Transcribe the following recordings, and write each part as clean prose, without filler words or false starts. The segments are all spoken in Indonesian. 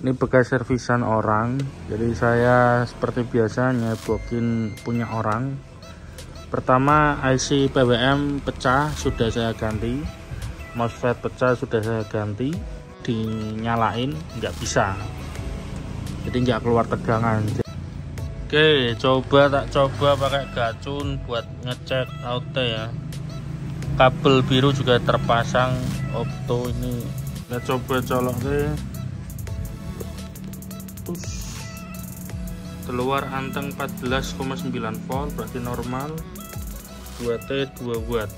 Ini bekas servisan orang, jadi saya seperti biasa nyebokin punya orang. Pertama, IC PWM pecah sudah saya ganti, MOSFET pecah sudah saya ganti, dinyalain nggak bisa, jadi nggak keluar tegangan. Oke, tak coba pakai gacun buat ngecek auto ya. Kabel biru juga terpasang opto ini. Kita coba colok deh. Keluar anteng 14,9 volt, berarti normal. 2T 2 watt.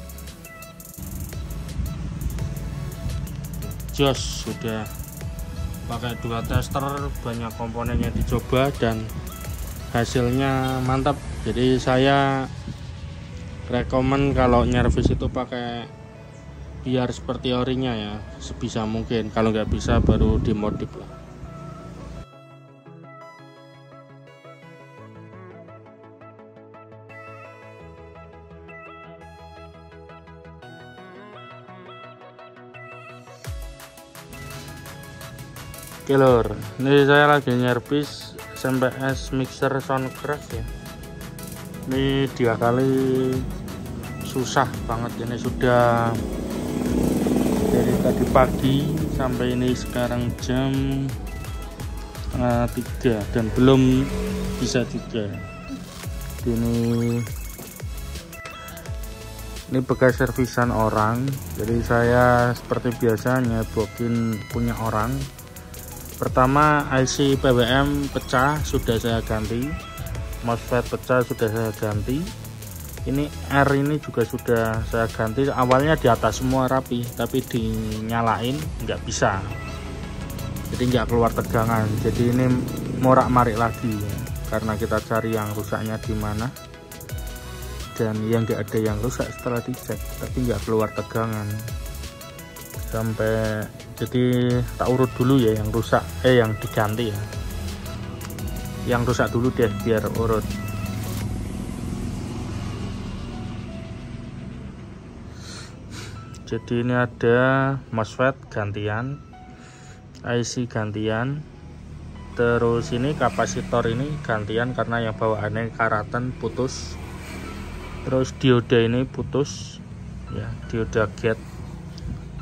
Jos sudah pakai 2 tester, banyak komponennya dicoba dan hasilnya mantap. Jadi saya rekomen kalau nyervis itu pakai biar seperti orinya ya, sebisa mungkin. Kalau nggak bisa baru dimodif lah. Oke lor, ini saya lagi nyervis SMPS mixer Soundcraft ya. Ini 2 kali susah banget, ini sudah dari tadi pagi sampai ini sekarang jam 3 dan belum bisa juga. Ini bekas servisan orang, jadi saya seperti biasa nyebokin punya orang. Pertama, IC PWM pecah sudah saya ganti, MOSFET pecah sudah saya ganti. Ini R ini juga sudah saya ganti. Awalnya di atas semua rapi, tapi dinyalain nggak bisa, jadi nggak keluar tegangan. Jadi ini morak-marik lagi ya, karena kita cari yang rusaknya di mana, dan yang nggak ada yang rusak setelah dicek, tapi nggak keluar tegangan. Sampai jadi tak urut dulu ya yang rusak, yang diganti ya. Yang rusak dulu deh biar urut. Jadi ini ada MOSFET gantian, IC gantian, terus ini kapasitor ini gantian karena yang bawaannya karatan putus. Terus dioda ini putus ya, dioda gate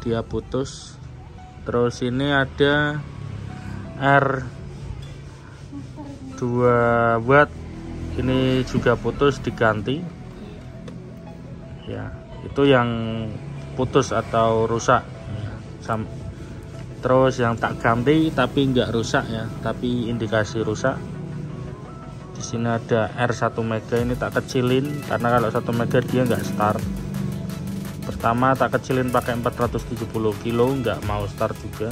dia putus. Terus ini ada R 2 watt ini juga putus, diganti ya. Itu yang putus atau rusak ya. Terus yang tak ganti tapi nggak rusak ya, tapi indikasi rusak. Di sini ada R1 mega, ini tak kecilin karena kalau 1 mega dia nggak start. Pertama tak kecilin pakai 470 kilo, nggak mau start juga.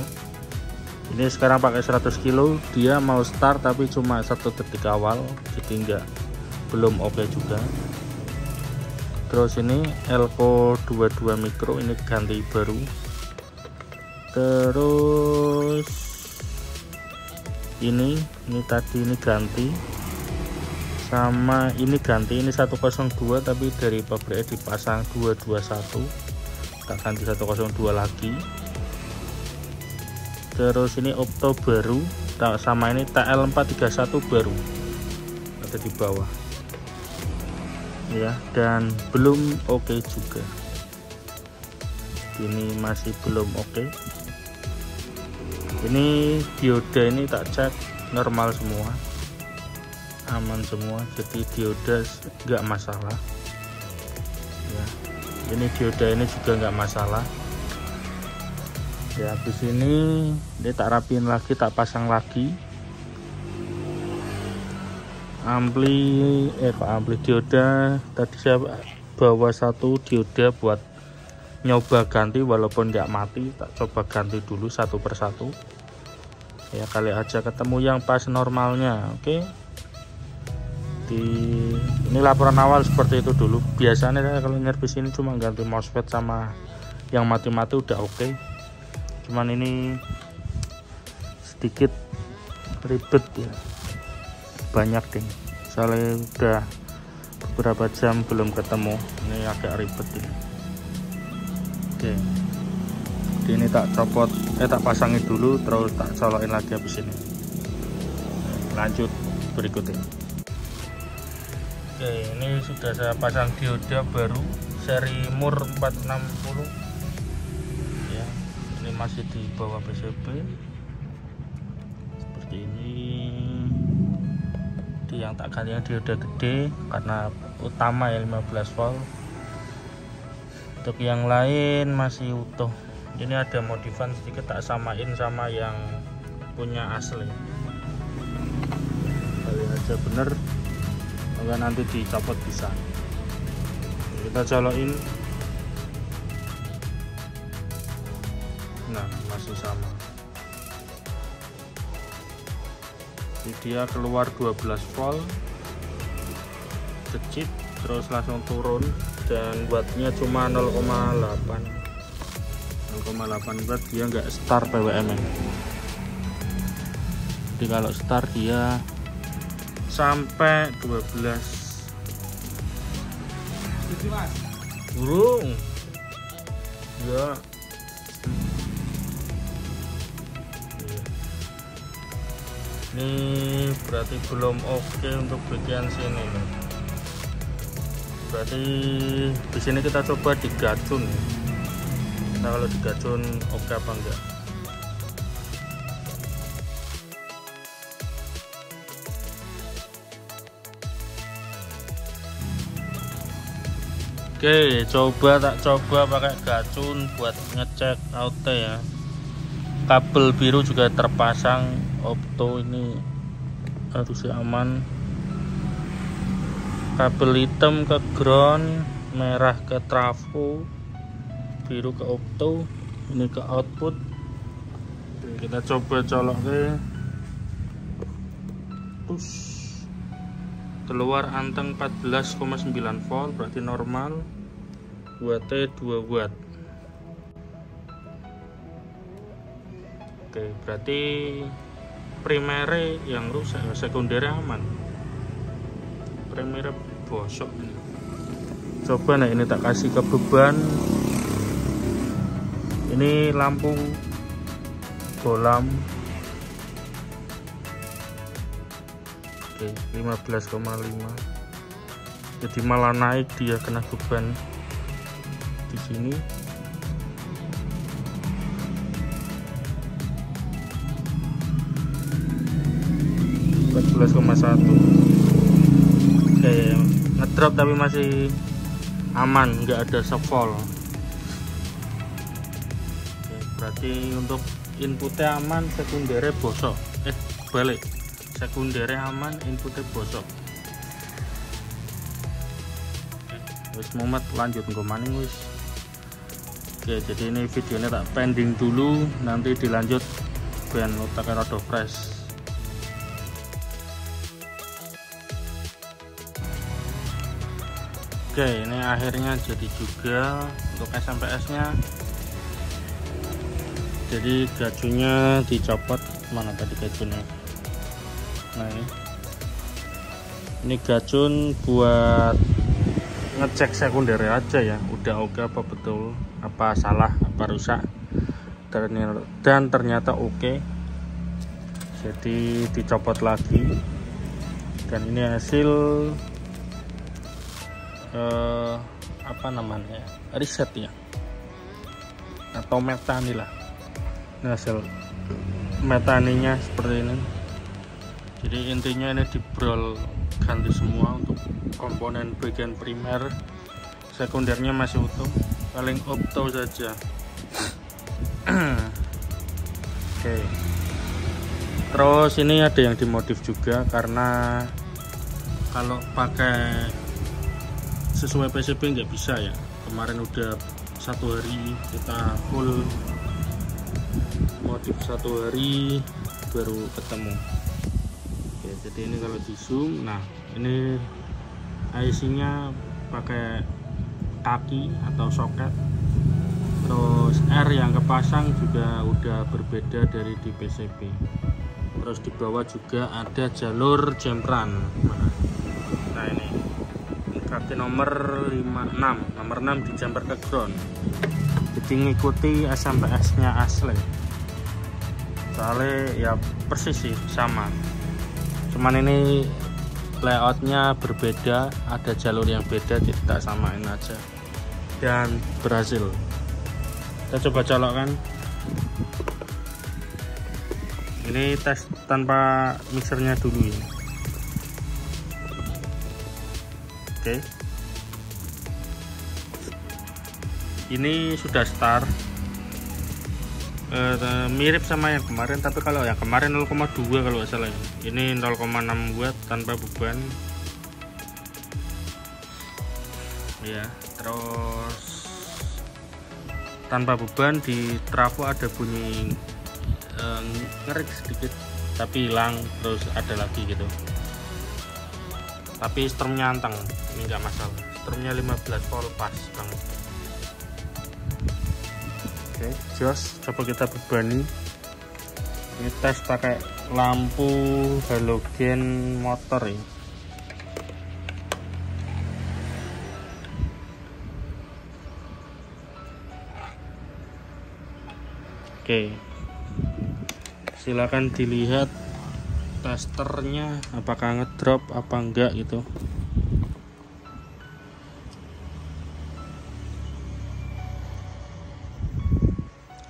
Ini sekarang pakai 100 kilo, dia mau start tapi cuma 1 detik awal, jadi belum oke juga. Terus ini Elco 22 mikro, ini ganti baru. Terus ini tadi ini ganti, sama ini ganti, ini 102 tapi dari pabriknya dipasang 221, tak ganti 102 lagi. Terus ini opto baru, sama ini TL431 baru ada di bawah ya, dan belum oke juga. Ini masih belum oke. Ini dioda ini tak cek normal semua, aman semua, jadi dioda nggak masalah ya. Ini dioda ini juga nggak masalah ya. Habis ini tak rapiin lagi, tak pasang lagi ampli dioda. Tadi saya bawa 1 dioda buat nyoba ganti, walaupun nggak mati, tak coba ganti dulu 1 persatu ya, kali aja ketemu yang pas normalnya. Oke. Ini laporan awal seperti itu dulu. Biasanya saya kalau nyervis ini cuma ganti MOSFET sama yang mati-mati udah oke. Cuman ini sedikit ribet ya, banyak deh, soalnya udah beberapa jam belum ketemu. Ini agak ribet ini. Oke. Jadi ini tak copot, tak pasangin dulu, terus tak colokin lagi habis ini. Lanjut berikutnya. Oke, ini sudah saya pasang dioda baru seri Mur 460 ya. Ini masih di bawah PCB seperti ini. Yang tak ganti yang dioda gede karena utama ya 15 volt. Untuk yang lain masih utuh. Ini ada modifan sedikit, tak samain sama yang punya asli. Kali aja bener, enggak nanti dicopot bisa. Kita colokin. Nah, masih sama. Jadi dia keluar 12 volt, kecil, terus langsung turun, dan wattnya cuma 0,8 watt. Dia nggak start PWM -nya. Jadi kalau start dia sampai 12 burung ya. Ini berarti belum oke untuk bagian sini nih. Berarti di sini kita coba digacun. Nah, kalau digacun oke apa enggak? Oke, tak coba pakai gacun buat ngecek auto ya. Kabel biru juga terpasang, opto ini harusnya aman. Kabel hitam ke ground, merah ke trafo, biru ke opto, ini ke output. Oke, kita coba colok ke push. Keluar anteng 14,9 volt, berarti normal. Wattnya 2 watt. Oke, berarti primernya yang rusak, sekundernya aman. Primernya bosok ini. Coba nah, ini tak kasih ke beban. Ini lampu bolam. Oke, 15,5. Jadi malah naik dia kena beban di sini. Oke, ngedrop tapi masih aman, nggak ada sefol. Oke, berarti untuk inputnya aman, sekundernya bosok. Balik, sekundernya aman, inputnya bosok. Wis mumet, lanjut ke maning wis. Oke, jadi ini videonya tak pending dulu, nanti dilanjut ben otaknya rada fresh. Oke, ini akhirnya jadi juga untuk SMP-S nya. Jadi gajunya dicopot. Mana tadi gajunya? Nah, ini gajun buat ngecek sekunder aja ya, udah oke apa betul, apa salah, apa rusak, dan ternyata oke. Jadi dicopot lagi, dan ini hasil apa namanya, riset ya, atau metani lah. Ini hasil metaninya seperti ini. Jadi intinya ini dibrol ganti semua untuk komponen bagian primer, sekundernya masih utuh, paling opto saja. Oke. Terus ini ada yang dimodif juga, karena kalau pakai sesuai PCB nggak bisa ya. Kemarin udah 1 hari kita full modif, 1 hari baru ketemu. Oke, jadi ini kalau di zoom, nah ini IC nya pakai kaki atau soket. Terus R yang kepasang juga udah berbeda dari di PCB. Terus di bawah juga ada jalur jempran. Nah ini kaki nomor 56, nomor 6 dijamper ke ground. jadi ngikuti SMPS nya asli, soalnya ya persis sih sama, cuman ini layoutnya berbeda, ada jalur yang beda, tidak samain aja dan berhasil. Kita coba colokkan. Ini tes tanpa mixernya dulu ya. Oke. Ini sudah start. Mirip sama yang kemarin, tapi kalau yang kemarin 0,2 kalau nggak salah. Ini 0,6 watt tanpa beban. Ya, terus tanpa beban di trafo ada bunyi ngerik sedikit, tapi hilang, terus ada lagi gitu. Tapi strumnya anteng, ini nggak masalah. Strumnya 15 volt pas banget. Oke, jos, coba kita bebani. Ini tes pakai lampu halogen motor ya. Oke, silakan dilihat testernya apakah ngedrop apa enggak gitu.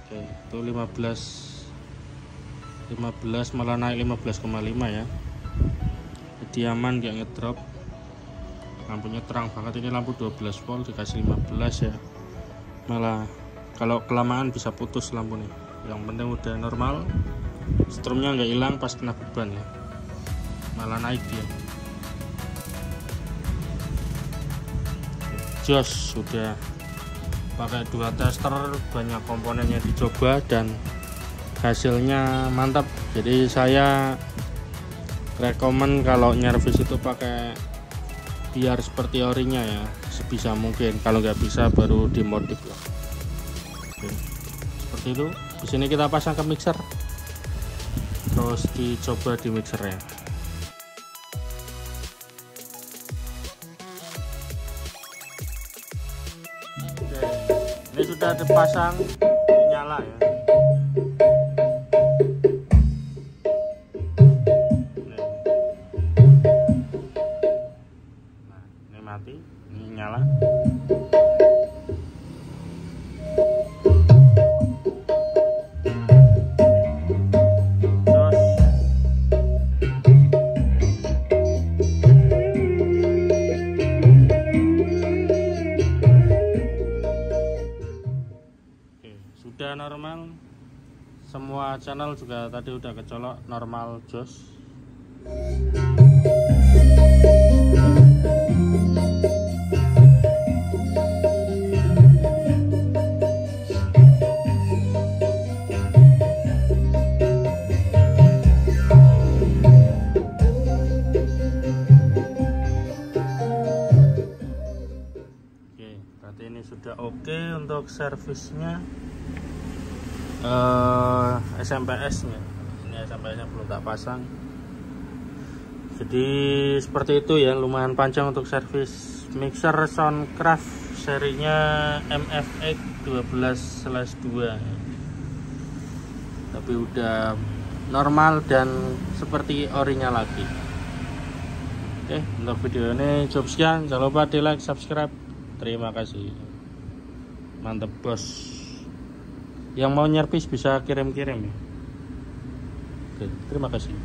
Oke, itu 15 malah naik 15,5 ya. Jadi aman, nggak ngedrop. Lampunya terang banget, ini lampu 12 volt dikasih 15 ya. Malah kalau kelamaan bisa putus lampu nih. Yang penting udah normal, strumnya nggak hilang pas kena beban ya, malah naik dia. Jos, sudah pakai 2 tester, banyak komponennya dicoba dan hasilnya mantap. Jadi saya rekomen kalau nyervis itu pakai biar seperti orinya ya, sebisa mungkin. Kalau nggak bisa baru dimodif lah. Oke, seperti itu. Di sini kita pasang ke mixer, terus dicoba di mixernya. Oke, ini sudah dipasang, nyala ya. Nah, ini mati, ini nyala. Sudah normal, semua channel juga tadi udah kecolok normal jos. Oke, berarti ini sudah oke untuk servisnya. SMPS nya, ini SMPS nya belum tak pasang. Jadi seperti itu ya, lumayan panjang untuk servis mixer Soundcraft serinya MFX 12/2, tapi udah normal dan seperti orinya lagi. Oke, untuk video ini cukup sekian. Jangan lupa di like, subscribe. Terima kasih, mantep bos. Yang mau nyervis bisa kirim-kirim ya. Oke, terima kasih.